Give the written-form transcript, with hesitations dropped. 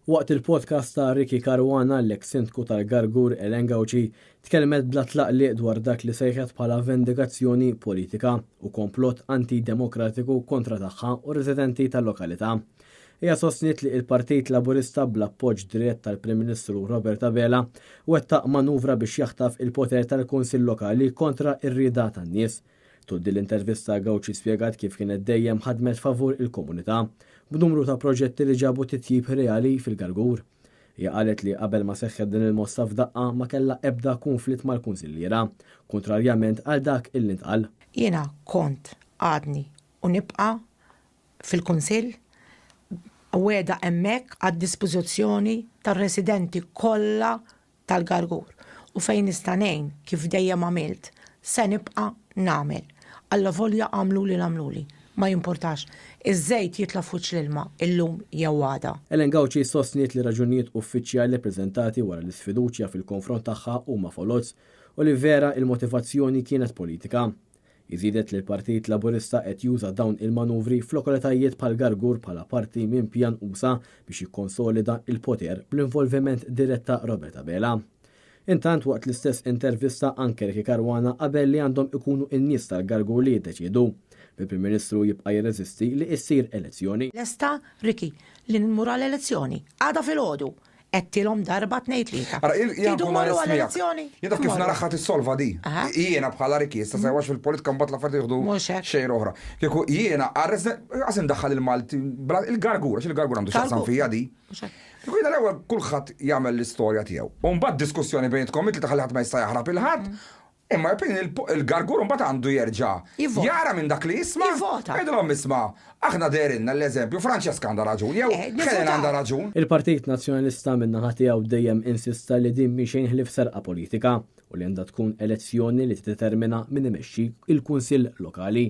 Waqt il-podcast ta' Ricky Caruana l-eks sindku tal-Gargur Ellen Gawci tkellmet bla tlaqliq dwar dak li sejħet bħala vendigazzjoni politika u komplott antidemokratiku kontra tagħha u residenti tal-lokalità. Hija sostniet li il-Partit Laburista bl-appoġġ dirett tal-Prim Ministru Robert Abela wettaq manuvra biex jaħtaf il-poter tal-Kunsill Lokali kontra ir-rieda tan-nies. Tuddi l-intervista Gawci spjegat kif kienet dejjem ħadmet favur il-komunità b'numru ta' proġetti li ġabu titjib reali fil-Gargur. Hija qalet li qabel ma seħħet din il-mossa f'daqqa ma kellha ebda konflitt mal-kunsilliera, kontrarjament għal dak il-intqal. Jiena kont għadni u nibqa' fil-kunsill weda hemmhekk għad-dispożizzjoni tar-residenti kollha tal-Gargur u fejn nista' ngħin kif dejjem għamilt se nibqa' nagħmel. Alla volja għamlu li ma jimportax, iż-żejt jitla fuq l-ilma illum jew għada. Ellen Gawci sostniet li raġunijiet uffiċjali preżentati wara l-isfiduċja fil-konfront tagħha huma folozz u li vera il-motivazzjoni kienet politika. Iżidet li l-Partit Laburista qed juża dawn il-manuvri f'lokalitajiet bħal Gargur bħala parti minn pjan usa biex jikkonsolida il-poter bl-involviment diretta Robert Abela. Intant waqt l-istess intervista anke Ricky Caruana qabel li għandhom ikunu n-nies tal-Gargur li jiddeċiedu. Il-Prim Ministru jibqa' jirreżisti li issir elezzjoni. Lesta, Ricky, li nmur l-elezzjoni għada fil-ħodu. Għettilhom darba tnejn tlieta. Tidu morru għall-elezzjoni. Jidha kif naraħħat issolva di. Jiena bħala Ricky, issa sejwax fil-politika mbagħad l-affarijiet jieħdu xejn oħra. Kieku jiena għażin daħħal il-Malti il-Gargur, għax il-Gargur għandu x'aqsam fija di. Kieku jiena l-ewwel kulħadd jagħmel l-istorja tiegħu. U mbagħad diskussjoni bejnitkom li taħalli ħadd ma jista' jaħrab il-ħadd. Imma il-Gargur mbagħad għandu jerġa' jara minn dak li jisma' jgħidulhom isma' aħna derinna l-eżempju Franċeska għandha raġun jew Helen għandha raġun. Il-Partit Nazzjonalista min-naħa tiegħu dejjem insista li din mhix ħlief serqa politika u li għandha tkun elezzjoni li tiddetermina min imexxi il-Kunsill Lokali.